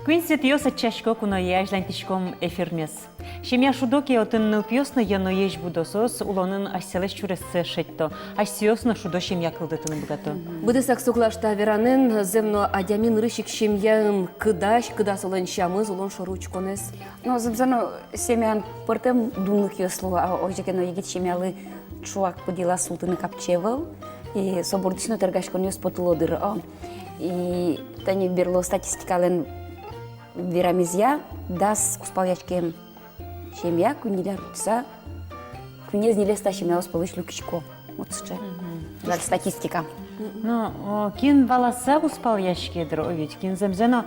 Квинсет йоса чашко куно яж лантишком эфирмес. Шемя шудоки отын пьосна яно еш будосос улонын асселеш чурессе шетто. Асиосна шудо шемя кылдытыны бугато. Будысак суклашта веранын земно адямин рышик шемьян кыдас олен шамыз улон шоруч конес. Ну, зыбзано семян пыртем дунлык йослу, а ожекено егит шемялы чуак подила султыны капчевал, и собордично тергашкон йос потылодыр. И тани берло статистикален верамизя дас куспалячкем шемья кунилер тса кунез нелеста шемья успалыш люкичко. Вот что. Статистика. Ну, кин валаса успал яшкедр, овечь, кин земзено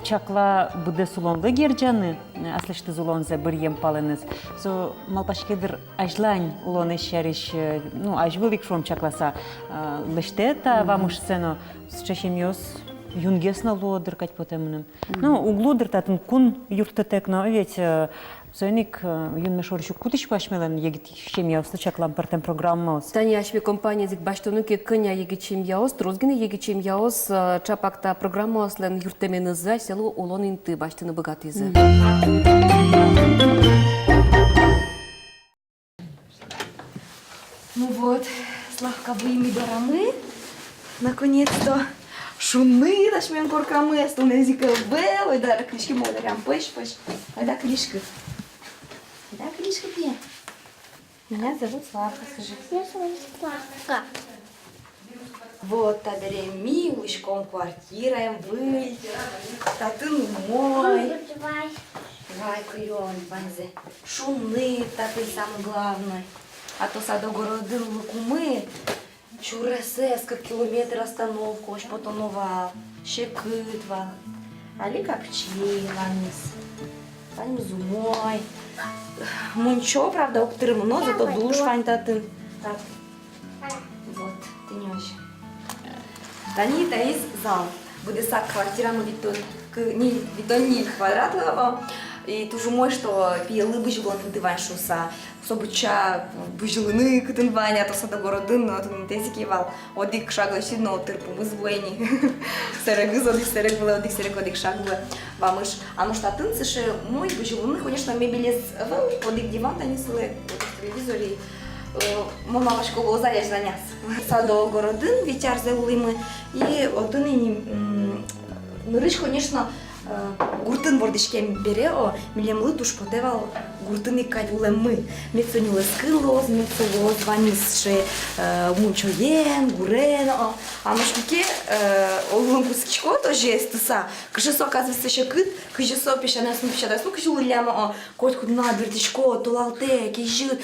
чакла буде сулонлы герджаны, аслышты зулонзе бірем палыныз. Со малпашкедр ажлань улоны шариш, ну, ажвылик шом чакласа лыштета вамуш сцено с чешемьёс юнгесно лодыр кать потемным. Ну, углудыр татын кун юртетек, но ведь Зойник юн мешорщик кутич пашмелен егит шемья чаклам партем программа. Тани ашми компания зик баштонуки кыня егит шемьяос, трозгины егит шемьяос чапакта программа ослен юртеменыза селу улон инты баштыны богатызы. Ну вот, Славка, вы ими барамы, наконец-то шуны дашмен коркамы, стунезика бел, ой да, клишки модарям, пыш, ой да, клишка. Да, клишка пья. Меня зовут Славка, скажи. Я зовут Славка. Вот, тадаре милышком квартираем вы, татын мой. Вай, куйон, банзе. Шуны, таты самый главный. А то садогородын лукумы, чуресе, сколько километр остановку, аж потонувал, щекытвал. Али капчи, ванис. Вань зумой. Мунчо, правда, уктырым, но зато душ вань татын. Так. Вот, ты не очень. Тани таис зал. Буде сак квартира, но не квадратного. И тужу мой, что пиелы быжилон дывань шуса. Собуча быжилыны кытын вань, а то садогородын, но тун тезикивал. Одик шаглыши, но тырпумыз буэни. Серегыз, одик серег было, одик шаглы. Вамыш. А ну что тынцыши мой быжилыны, конечно, мебелес вал, одик диван танисылы, телевизоре. Мама ваша школа заряж заняс. Садогородын, ветер зеулымы. И один нырыш, конечно, гуртын бордышкем бере, милемлы туш потевал гуртын икать улеммы. Мецонилы скылоз, мецолоз, ванисше мунчоен, гурен. А машкуке олын кускичко тоже есть туса. Кыжесо оказывается еще кыт, кыжесо пешанес, ну кыжу ляма, коть кудна бердичко, тулалте, кижит.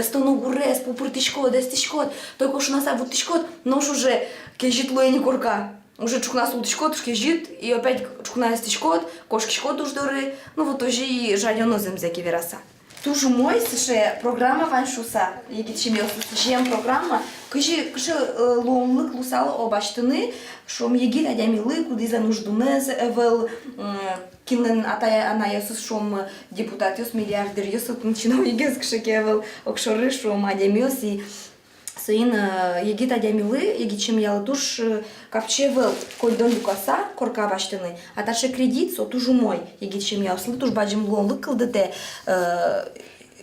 Стону гурес, пупыртичко, дестичко, только уж у нас вот тичко, но уж уже кежит луэни курка. Уже чукна султичко, туш кежит, и опять чукна стичко, кошкичко туш доры, ну вот уже и жадёно земзеки вераса. Туж мой, слушай, программа ваншуса, егит чемьёс, чем программа, кыжи луомлык лусал обаштыны, шом егит адямилы, куды за нуждунез, эвел, кинлен атая анаясус шом депутат ёс миллиардер ёс начинал егес кшекевел окшоры шом адямиос и сын егит адямилы егит чемьялы туш капчевел койдон люкаса корка баштыны, а таше кредит со тужу мой егит чемьяслы туш баджим лонлык кылдыте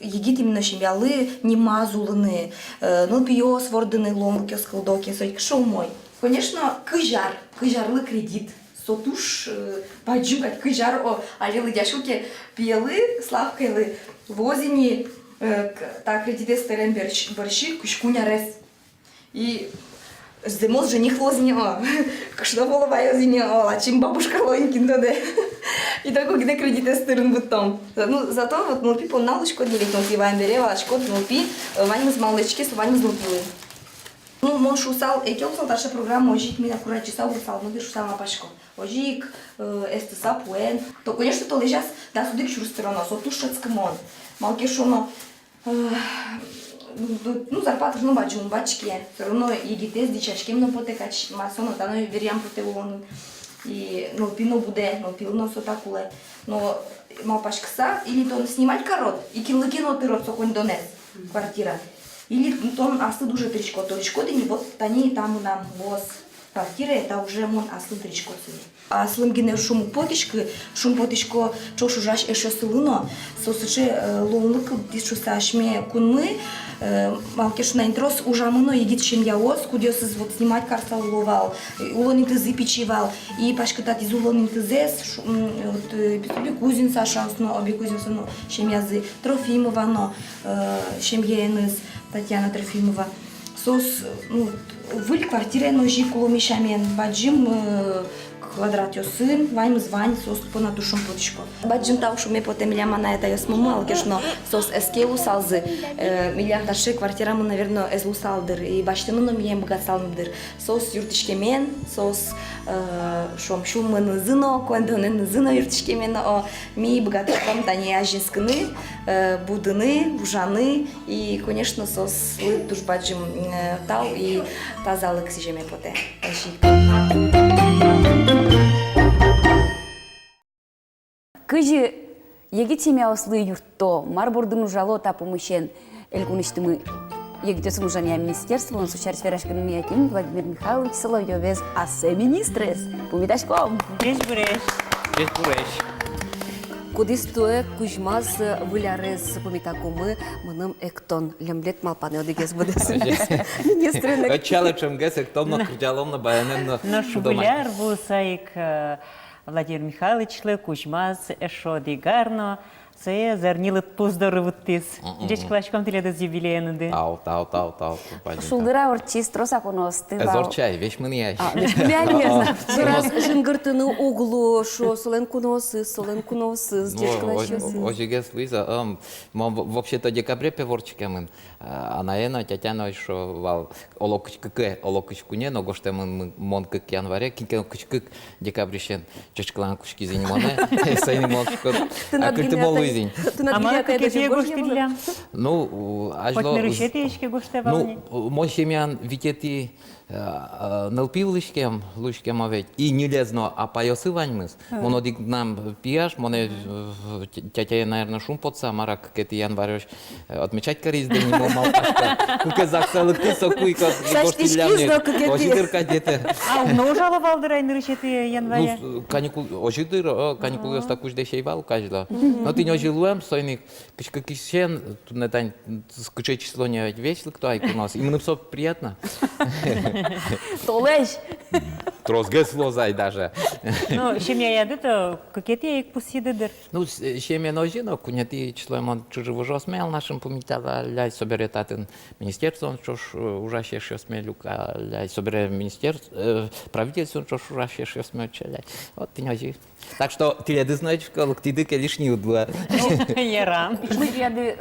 егит именно чемьялы не мазулыны, нылпиос вордыны ломлык ёс кылдоки сой кшо мой. Конечно, кыжарлы кредит. Сотуш баджим как кыжар алилы дяшуки пиелы славкайлы возини так кредите стерен борщи кушкуня рес и здемоз жених лозни что было возини а чем бабушка лонькин доде и так где кредите стерен бутом ну зато вот ну пи по налочку делить ну пиваем берева шкод ну пи вань с малышки с вань с лупилы. Ну, мон шусал, екел таша программа ожик меня кура часал усал, ну ты шусал на пашко. Ожик, эстеса пуэн. То, конечно, то лежас, да судик шурстерона, сотушец кмон. Малки шоно, ну зарплата ну баджун бачки, все равно егитез дичашким но потекач масоно да но верям протевон. И ну пино буде, ну пилно сотакуле. Но мал пашкса или то снимать корот, и кино ты рот соконь донес квартира. Или тон асты дуже тричко, торичко дени вот тани там нам воз квартира, это уже мон аслын тричко сыны. Аслын гене шум потичко чошу жаш еще сылыно, сосыче лонлык дишусашме кунмы, малкеш на интрос ужамыно егит чем я ос, кудесыз вот снимать карса уловал, улонин тызы печевал, и пашкатат из улонин тызес, вот Бекузин Сашасно, Бекузин чем язы, Трофимова, но чем яныз Татьяна Трофимова. Сос, ну, выль квартире ножи куломишамен, баджим квадрат сын, вайм звань, сос по натушом потичко. Баджим тау шуме поте милям на это ясмому, алкешно сос эскелу салзы, милям таши квартира мы, наверное, эзлу салдыр, и баштину но милям богат салдыр. Сос юртичке мен, сос шом шумы нызыно, кондоны нызыно юртичке мен, о ми богат там тани ажинскны, будыны, бужаны, и, конечно, сос туш баджим тау и тазалык сижеме поте. Кыжы еги темя ослы юртто, марбурдын ужало тапымышен, элькуныштымы егитесым ужания министерство, он сучар сферашкин миякин Владимир Михайлович Соловьевец, асе министрес, пумиташком. Бреш буреш. Кодистое кужмаз вылярез помитакумы мыным эктон лемлет малпаны одегез будес. Министры Чалечем гес эктон на курдялом на баянен Наш буляр бу сайк Владимир Михайлович кужмаз эшоди гарно. Це зернілит поздоровитись. Дечь клачком теледез юбилейнуды. Тау. Шулдыра орчис троса коности. Зорчай, вещь мы не Зараз жингыртыны углу, шо солен куносыз, дечь клачосыз. Ожигес Луиза, вообще-то декабре певорчикем, а наена тятяно шо вал олокочку не, но гоштем мон как январе, кинкочкык декабришен, чечклан кушки зенимоне, сайни мончко, а культимол Луизин. А мана какие гоштиля? Ну, Хоть не решите еще гоштевални? Ну, мой семьян витети налпивлышкем, лушкем овет, и не лезно, а поясываньмыз. Монодик нам пияш, моне тятя, наверное, шум подса, марак, кети январёш, отмечать корис, да не мол малпашка, куке захсалык ты сокуйка, гоштилямне, ожидырка дете. А умножала валдырай не решите января? Ну, каникул, ожидыр, каникул я такуш дешейвал, каждого. Но ты не ожилуем, сойник, кишен, тут не тань, скучай число не весело, кто айку нас, именно все приятно. Толеш. Трозгес лозай даже. Ну, чем я яду, то какие их посидедер? Ну, чем я ножино, куняти число ему чужого же смел нашим помитала, ляй собере татен министерство, что ж ужаще еще смелю, ляй собере министерство, правительство, что ж ужаще еще смел, ляй. Вот ты ножи. Так что ты леды знаешь, как ты дыка лишний удла. Яра. Мы яды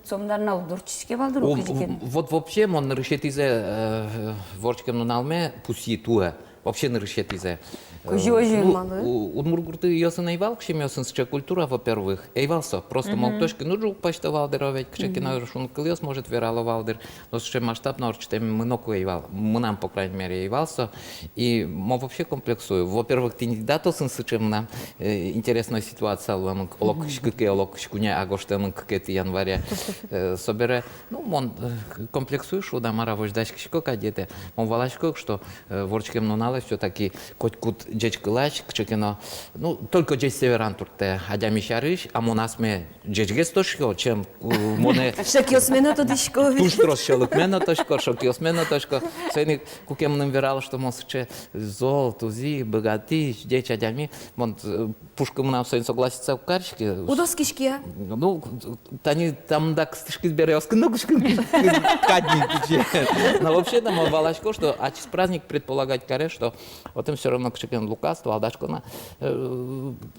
сомдар на удорчишке валдыру кыжикен. Вот вообще он решит из ворчком на налме пусть туа. Вообще не решит из Удмургурты ясын эйвал, кшем ясын сыча культура, во-первых, эйвался, просто мог точки, ну жук почта валдеровать, кшекина шун кыльос может верало валдер, но сыча масштабно орчтем много эйвал, мы нам, по крайней мере, эйвался, и мы вообще комплексую. Во-первых, ты не датосын сычем нам интересная ситуация, олокшкыке, не агоштем какие-то января собере, ну, он комплексуешь, что да, мара вождачки шкока дете, он валачкок, что ворчкем нуналось все-таки коть-кут джечкылач, кчекино, ну, только джеч северан турте, адя мишарыш, а монасме джечгес тошко, чем моне... Шакиосмена тодишко. Туш трошчалык мена тошко, шакиосмена тошко. Сейник кукем нам верал, что мон сыче зол, тузи, богати, джеч адями, мон пушкам нам сейн согласится в карчке. Удос кишки, Ну, тани там да кстышки берёзка, ну, кадни пиче. Но вообще там валачко, что а через праздник предполагать каре, что вот им все равно кшекен лукавство, алдашко на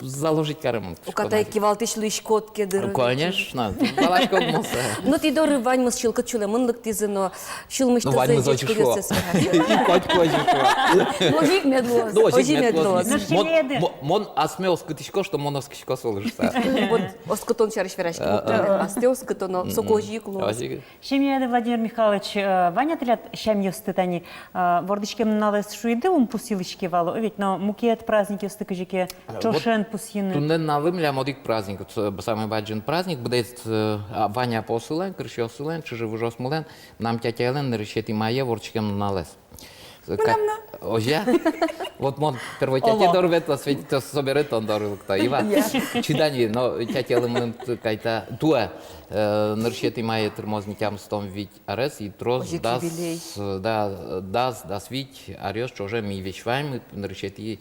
заложить карем. у катай кивалтиш лишкот кедыр. Конечно, валачко моса. Ну ти дори вань мыс чилка чуле мындык тизено, шилмыш Ну, тызе вань мы дечко зачешло. десе. И коть кожишко. Ложик медлоз. Ну, Ожи медлоз. Ну, шеледы. Мон асмел скотишко, что моновскишко солышса. Вот оскотон чарыш верашки. Асте оскотоно сокожи клоз. Чем я яду, Владимир Михайлович, Ваня телят щам ёстытани, вордычкем налез шуиды пусилышки вало, ведь но мукет праздники ёстыкыжике, чошен пусины. Тунен налым модик праздник, самый важный праздник, будет Ваня посылен, крыше осылен, чужи уже осмылен, нам тятя Елен решит и моя ворчкем налез. Ожя? Вот мон первой тяти дорвет, а светит то соберет он дорвет, то Ива. Чидани, но тяти элемент кайта туа. Ныршети має термознітям стом від арес і трос дас від арес, що вже мій вічвайм, ныршети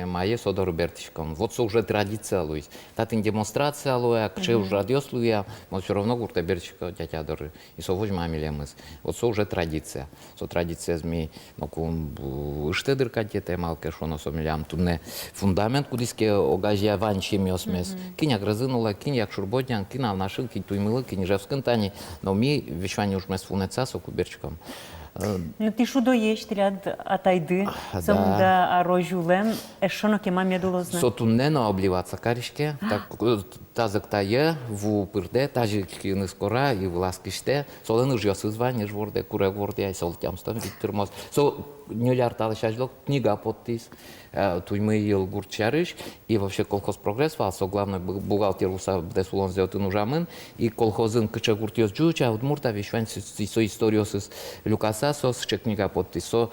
має содор бертишком. Вот це вже традиція луїсь. Татын демонстрація луя, кче вже радіос луя, но все равно гурта бертишка тятя дори. І со вож мамілемис. Вот це вже традиція. Со традиція змі, ну кун штедерка тєте малке, що носомілям. Тут не фундамент, кудиске огажя ванчим йосмес. Кінь як резинула, кінь як шурботян, кінь нашил, кінь туй мили, кінь же в скентані. Но мій вічвані уж мес фунеца со куберчиком. Ну ти шудо єш, ти ряд атайды, сомда арожулен, ешоно кема медулозна. Соту не на обліваться карішке, так тазик та є, в пирде, тажі не скора і в ласкиште, солени ж йоси звані ж ворде, куре ворде, я солтям стан від термоз. Со нюляр тали шажлок, книга подтис, туй ми їл гурчариш, і вообще колхоз прогрес вал, главный бухгалтер уса дес улон зеотин ужамин, і колхозин кича гуртіос джуча, от мурта вішвань со історіос із Люкаса, сос ще книга подтис, со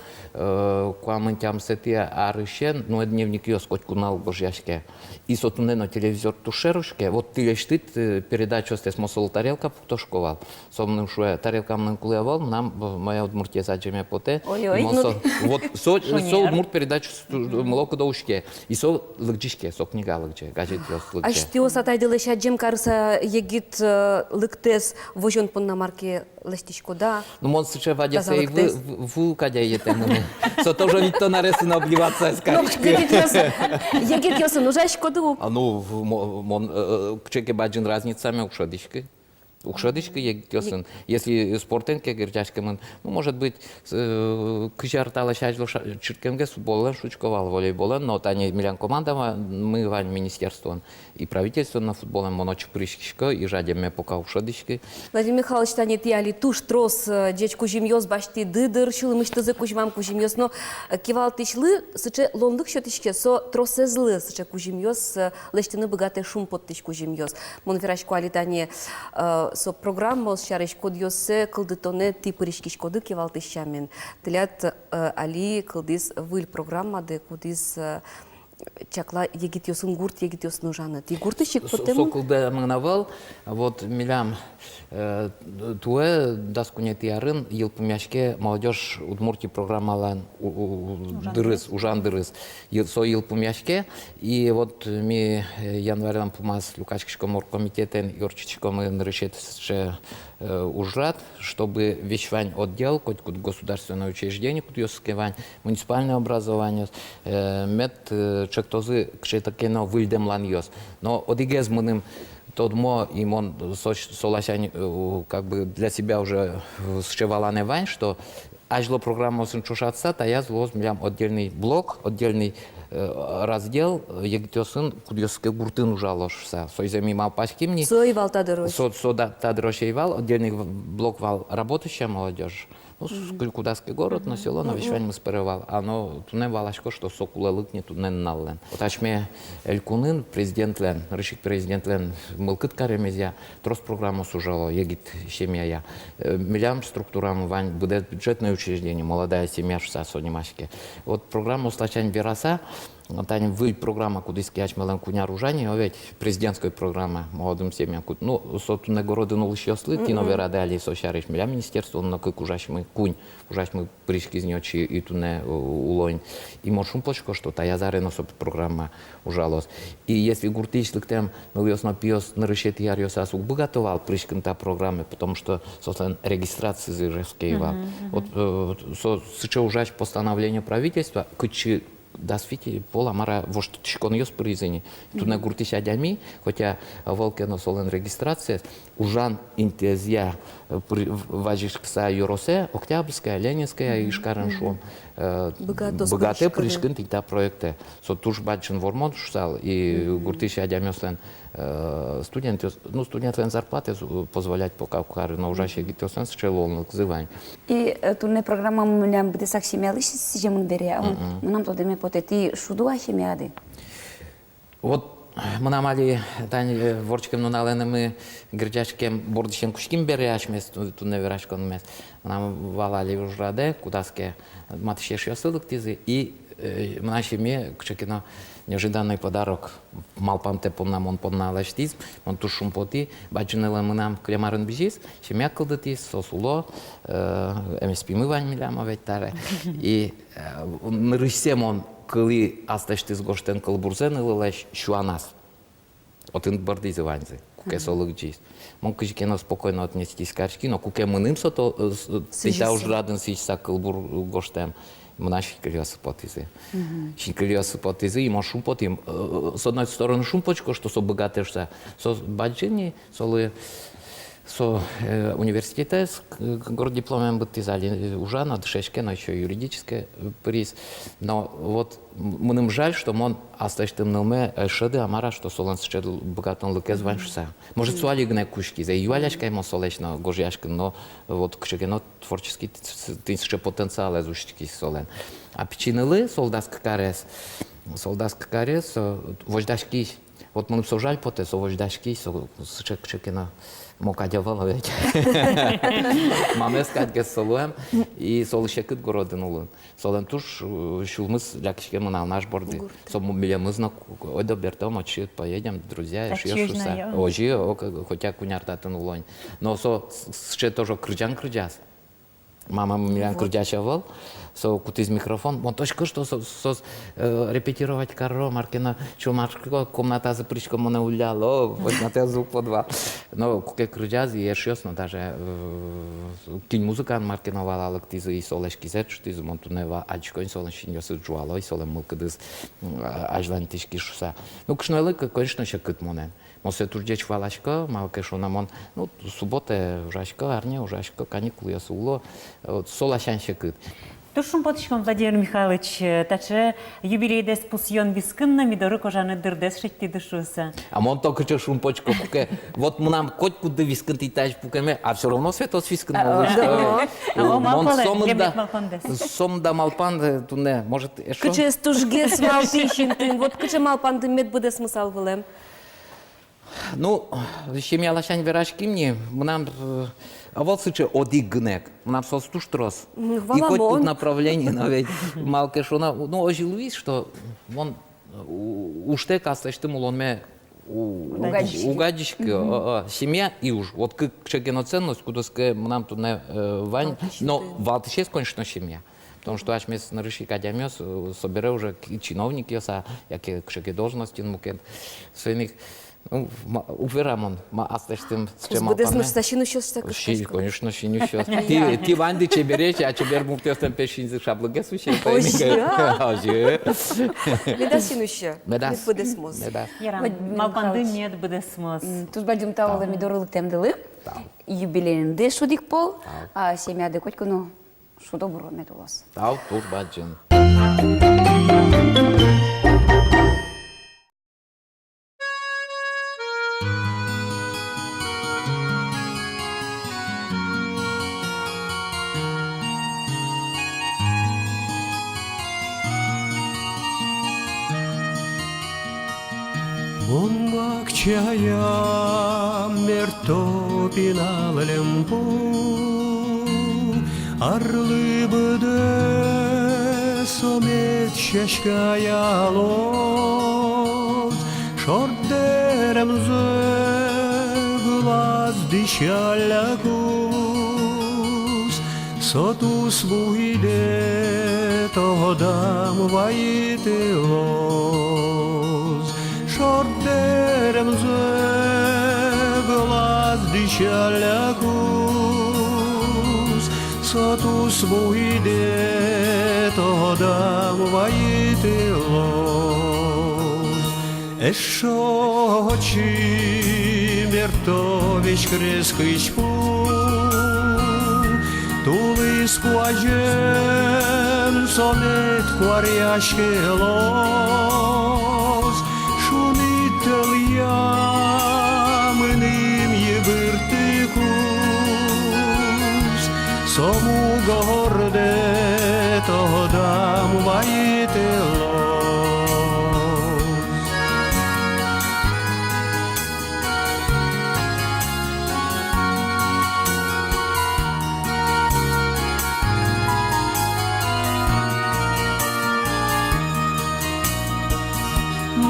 куаментям сетія аришен, ну дневник йос котку на божяшке. І соту не на телевізор тушерушке, вот ти лештит передачу стес мосол тарелка потошковал. Сомним шуе тарелка мнен кулевал, нам моя одмуртія саджеме поте. Ой-ой, Вот со удмурт передачу молоко до ушке. И со лыгчишке, со книга лыгче, гажет йос лыгче. Аштиос атайдылы шаджем карса егит лыктес вожон понна марке лестичко, да? Ну, мон сыче вадя Таза сей лыктес. в кадя етемне. Со тоже ведь то нарисуно обливаться с каричкой. Егит йосын уже шкоду. А ну, мон кчеке баджин разницами укшадички. Укшадички егитёсын. Если спортенке герчашкемен, ну, может быть, кычар тала шажло чиркемге футболен шучковал, волейболен, но тани милян командама, мы вань министерствон и правительство на футболен моноч пришкишко и жадеме пока укшадички. Владимир Михайлович танет яли туш трос дечку жимьёз башти дыдыр шылымыштызы кужмам кужимьёз, но кивал тичлы сыче лонлык шотичке со тросезлы сыче кужимьёз лештыны богатый шум подтыч кужимьёз. Мон верашку алитане со программа с шарыш кодьёсе кылдытоне типыришкиш коды кивал тищамен. Тилят али кылдис выл программа де кудис чакла егит йосын гурт егит йосын ужаны. Ти гуртышик потему? Сокулда мыңнавал, вот милям туэ даскуне тиарын ел помяшке молодежь Удмуртии программалан дырыс, ужан дырыс. Со ел помяшке, и вот ми январян помаз Люкачкишком оргкомитетен юрчичком и нарышетше ужрат, чтобы вещвань отдел, хоть государственное учреждение, куда ёскевань, муниципальное образование, мет чектозы кшетакено выльдем лан ёс. Но одигез мыным тодмо и мон солашань как бы для себя уже сшивала не вань, что ажло программу сынчушатса, та я злоз млям отдельный блок, отдельный раздел, егитёсын кудьёске гуртын ужалошса. Сойземи мал пачкимни. Сой вал тадырось. Тадрошейвал, отдельный блок вал работающая молодежь. Ну, кудасский город, но село на вещвань мы спорывал. Оно туне валашко, что сокула лыкне туне наллен. Вот ачме Элькунын, президент лен, рышик президент лен, мылкыт каремезя, трос программу сужало, егит семья. Милям структурам вань, будет бюджетное учреждение, молодая семья шса сонимашке. Вот программу слачань бераса, Тань вы программа, куда искать мелан куня ружание, ведь президентская программа молодым семьям. Ну, соту города ну лишь ослы, кино верадали сошариш миля министерство, на как ужаш мы кунь, ужаш мы пришки из ночи и туне улонь. И моршум почко, что та я зарено соп программа ужалос. И если гуртиш ликтем, ну ясно пьес на решете яриосас уготовал пришкин та программы, потому что сослен регистрации зыревского. Вот сейчас ужаш постановление правительства, кучи да свити пола мара вошт тишкон ёс призени. Тут на гуртиш адями, хотя волкено солен регистрация, ужан интезия важиш кса юросе, Октябрьская, Ленинская и Шкареншон. Богатые пришкин тита проекты. Со туш бачен вормон шсал и гуртиш адями слен студент, ну студентам зарплаты позволять пока кухары, но уже ще гитосен с челом назывань. И турне программа мы нам будет саксимялыш сижем бере, а мы нам то деме потети шудуа химиады. Вот мы намали тань ворчкем но наленами гречашкем бордищем кушким беряш место тут не верашкон мест. Нам валали уж раде кудаске матшеш ясылык тизы и наши мне кчекино неожиданный подарок малпам те помнам он подналаштиз он тушум поти бачнела мы нам кремарын бижис семья кылдыти сосуло МСП мы вань миляма ветаре и нырысем он кыли асташтиз гоштен кылбурзен ылылаш шуанас отын бардизи ваньзы куке солык джис мон кыжкено спокойно отнестись качки но куке мыным сото тита уж радын сичса кылбур гоштем Мына шикелиосы потизы. Шикелиосы потизы, и шум потим. С одной стороны шумпочко, что со богатышся, со баджини, со университета, с гордипломом бытизали уже над шешкено еще юридический приз. Но вот мне жаль, что он остается нами шеды амара, что солон шед богатон лукез ваншса. Может суали гне кушки, за юаляшка ему солечно гожяшка, но вот кшегено творческий тынший потенциал изучки солен. А причины солдатский карес, вождашки. Вот мы все жаль поте, со вождашки, со кшегено. Мока дявала ведь. Маме сказать гес солуем и солышекыт городын улын. Солен туш шулмыз лякшке мына наш борды. Сому билемыз на ойда бертом очит поедем, друзья, шиёшуса. Ожи, хотя куняртатын улон. Но со ще тоже крыджас. Мама меня крутячавал, со кутиз микрофон. Он точка что репетировать карро, Маркина, чумашка, комната за причком она уляла, вот на те звук по два. Но куке крутяз и ешёсно даже кинь музыкант Маркина валала ктизы и солешки зет, что из Монтунева ачкой солешки не сжуало и солем мылкадыз ажлантишки шуса. Ну кшнойлы, конечно, ще кытмонен. Мосе турдеч валашка, малке шонамон, ну суббота ужашка, арне ужашка, каникулы ясуло, солашан шекыт. Тушум потишком Владимир Михайлович, таче юбилейде спусьон вискынна мидоры кожаны дырдес шетти дышуса. А мон только че шум почко, пуке, вот мы нам хоть куда вискын ты таш пукеме, а все равно светос вискын малышка. Сом да малпан, туне, может, что? Кыче стужгес малтишин, вот кыче малпан мед буде смысл вылем. Ну, семья лашань верашки мне, нам, а вот случай одигнек, нам состу штрос. И хоть тут направление, но ведь малке шона, ну, ожил Луис, что он уж те касты, что мол он мне угадички, семья и уж, вот как геноценность, куда нам тут не вань, но валтыше конечно семья. Потому что аж месяц на рыши кадямёс собере уже чиновники, яке кшеке должности, мукен, своих. Ну, уверамон, ма асташтым с чем Буде смешно еще с такой. Конечно, ще не ще. Ти ванди чеберечи, а чебер муктёстен пешин за шаблыге суче. Ожи. Меда синуще. Меда. Не буде смос. Малпанды нет буде смос. Туз бадюм тавалы мидорылык темдылы. Юбилейнде шудик пол, а семьяды коть куну шудо буро медулос. Тау тур баджин. Монгак чая мертопиналем пу, арлы быды сомет шешкая лоз, шордерем зе глаз дищаля куз, сотус буйде тодам ваите лоз. Шордерем зе глаз дищаля куз, сотус буйде тодам ваите лоз. Эшочи мертович крескыч пу, тулыс пуажен сомет кваряшке лоз. Шунител ямыным ебыртыкуз, сому горде тодам ваите лоз.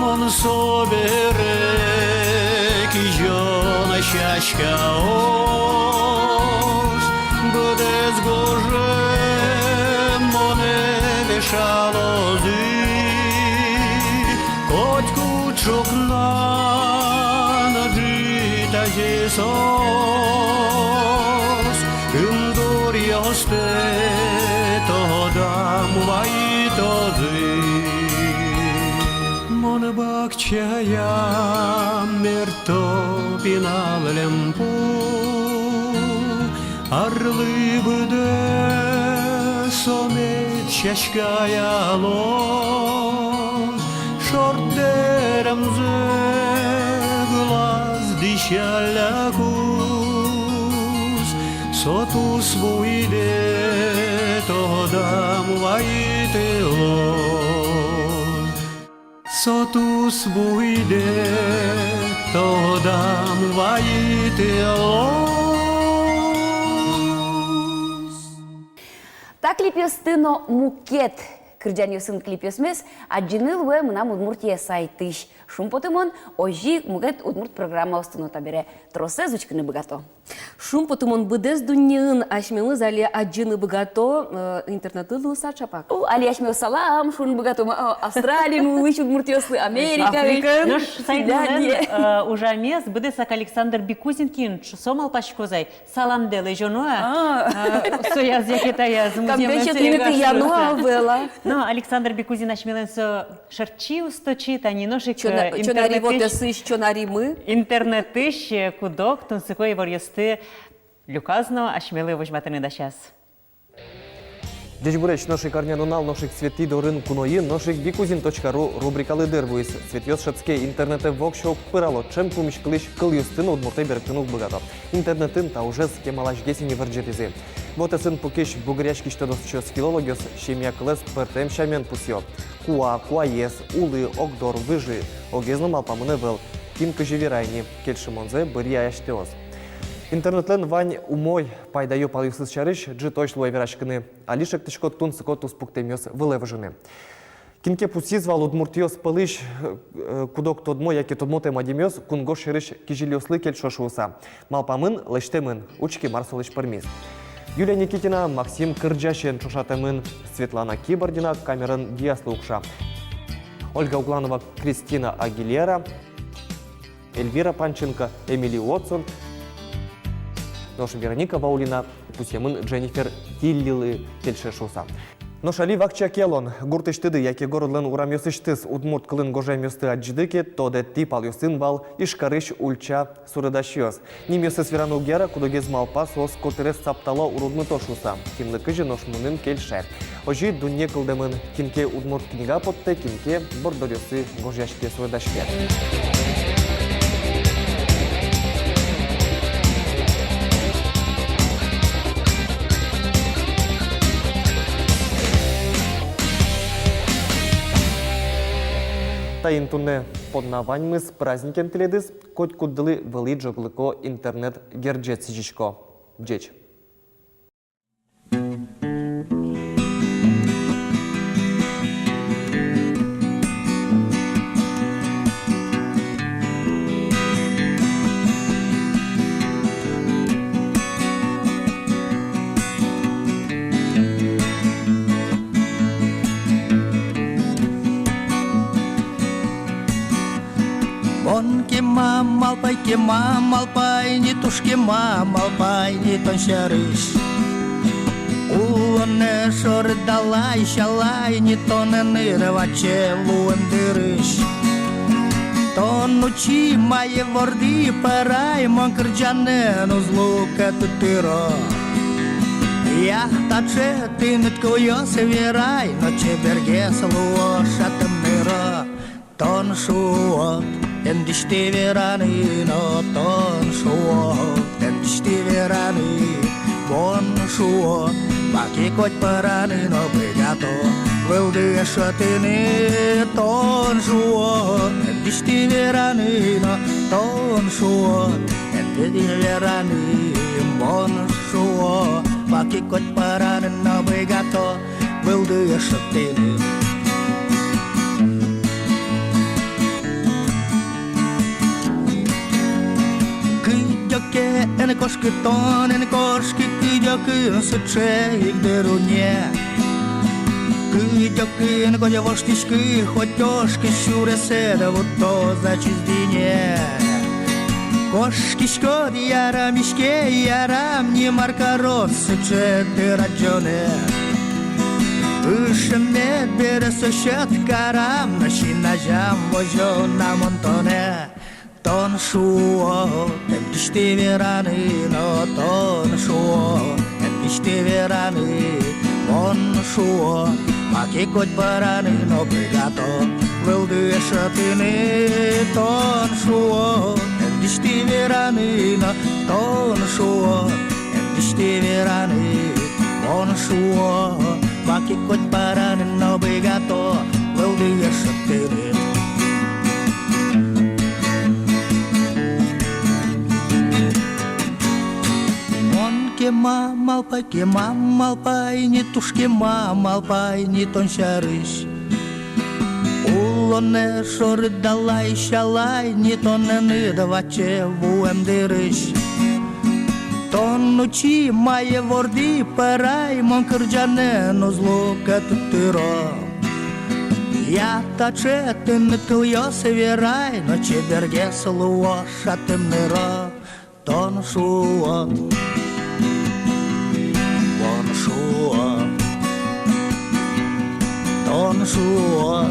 mon soberek jona щастя ос Будеш Боже моне вешало зи Коть кучок на наджита Jesús Undoriaste toda muvaitozi Mon bakçaya merto pinalempu Arlı bıde somet şaşkaya los Şortlarımızı глаз дишалякус Сотус вуиде тодам ваителос Сотус вуиде тодам ваителос Так клипёстыно мукет кырджанёсын клипёсмес, аджиныл вэ мынам Удмуртия сайтыш. Шумпотымон ожи мукет Удмурт программа устанота бере. Тросе звучканы богато. Шум потумон быдез дуньын ашмелы зале аджины богато интернеты луса чапак. Али ашмел салам, шун богато Австралия, улыш Удмуртиосы, Америка, Наш Финляндия. сайт уже мес быдесак Александр Бекузинкин сомал пашкозай салам деле жонуа сояз якетая Камбече ты януа вела. Ну, Александр Бекузин ашмелен со шарчи усточит, а не ножик Чонари вот эсыш, чонари мы. интернетыш кудок, тонсыкой варьосты люказно ашмелы вожматыны да сейчас. Деш буреч ношик арнянунал, ношик цвети дорын куноин, ношик бикузин.ру рубрикалы дербуис. Цветьёс шацке интернете вокшок пырало, чем кумиш клыш кыл юстын удмуртай берктынук богато. Интернетын та уже скемалаш гесини варджетизи. Вот эсын пукеш бугрячки что досчёс филологиос, шемья клэс пертем шамен пусьё. Куа, куаес, улы, огдор, выжи, огезно малпамыны вел. Ким кыжевирайни, кельшимонзе, бырья яштеос. Интернетлен вань умой пайдаю палюсыз чарыш, джи точлу эверашкыны, алишек тышко тун сыкот успуктемёс вылевыжыны. Кинке пусизвал удмуртиос пылыш кудок тодмо, яки тодмо темадемёс, кунго шерыш кижилёслы кель шошуса. Малпамын, лештемын, учки марсалыш пармиз. Юлия Никитина, Максим Кырджащен шошатемын, Светлана Кибордина, камерын Гияслы укша. Ольга Угланова, Кристина Агилера, Эльвира Панченко, Эмили Уотсон, Ноша Вероника Ваулина, Пусьямын Дженнифер Тиллилы Тельшешуса. Ношали вакча келон, гуртыштыды, яки городлын урамёсыштыз, удмурт кылын гожаймёсты аджидыки, тоде типал юсын вал, ишкарыш ульча сурыдашёс. Нимёсыз верану гера, кудогез малпа сос котырес саптала урудны тошуса. Кимлы кыжы ношмунын кельше. Ожи дунье кылдымын, кинке удмурт книга потте, кинке бордорёсы гожяшке сурыдашке. Тайын туне поднаваньмыз праздникен теледыз, коть куддылы вылы джоглыко интернет герджет сижичко. Джеч. Малпай, не тушки малпай, не тоншарыш. Улоне шор далай, шалай, не тоне нырваче луэндырыш. Тон ночи мае ворди парай, мон кырджанен узлука тутыро. Я таче ты ниткуё северай, ноче бергес луошатым мыро. Тон шуот. Endişti veranin o ton şuo, endişti veranin bon şuo, baki koç paranin o brigato, vıldı şatini ton şuo, endişti veranin o ton şuo, endişti veranin bon şuo, baki koç paranin o brigato, vıldı şatini. кошки, тонен кошки, кидьокин сичеїк деруне. Кидьокин, кодя воштічки, хотьошки, щуре седаву то зачиздіне. Кошки шкоди, ярам ішке, ярам, ні маркарот сиче дераджоне. Ишемне бересе щет карам, наші нажам вожо на монтоне. Тон шуо, тепішти вірани, но тон шуо, тепішти вірани, вон шуо, маки коть барани, но бригато, вилди шатини, тон шуо, тепішти вірани, но тон шуо, тепішти вірани, вон шуо, маки коть барани, но бригато, вилди шатини. Кемамалпай, не тушке мамалпай, не тоншарыш. Улоне шоры далай, шалай, не тоннены даваче вуэмдырыш. Тон ночи мае ворди парай, мон кырджане нозло катытыро. Я таче ты не тыльё северай, но чеберге слуо шатымныро. Тон шуо. Он шуо,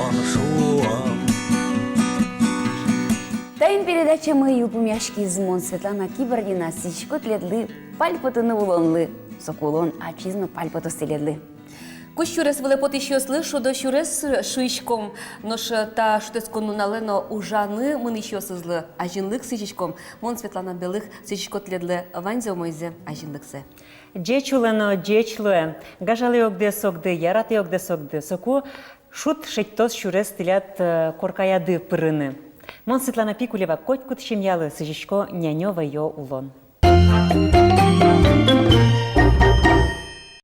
он шуо. Тайм передача «Мої упомяшки» з Мон Светлана Кибордина січкот ледли пальпотыны улонлы, сокулон ачизно пальпото стеледли. Куш щурес велепоти щосли, що до щурес шишком, нош та шутескону налено ужани мини щосизли, а жінлик сичечком, Мон Светлана Белих сичкот ледле ванзя мойзе, а жінликсе. Джечулено, джечлуе, гажали огде согде, ярати огде согде, соку шут шеттос щурес стилят коркаяды пырыны. Мон Светлана Пикулева котькут щемьялы сыжишко нянёва йо улон.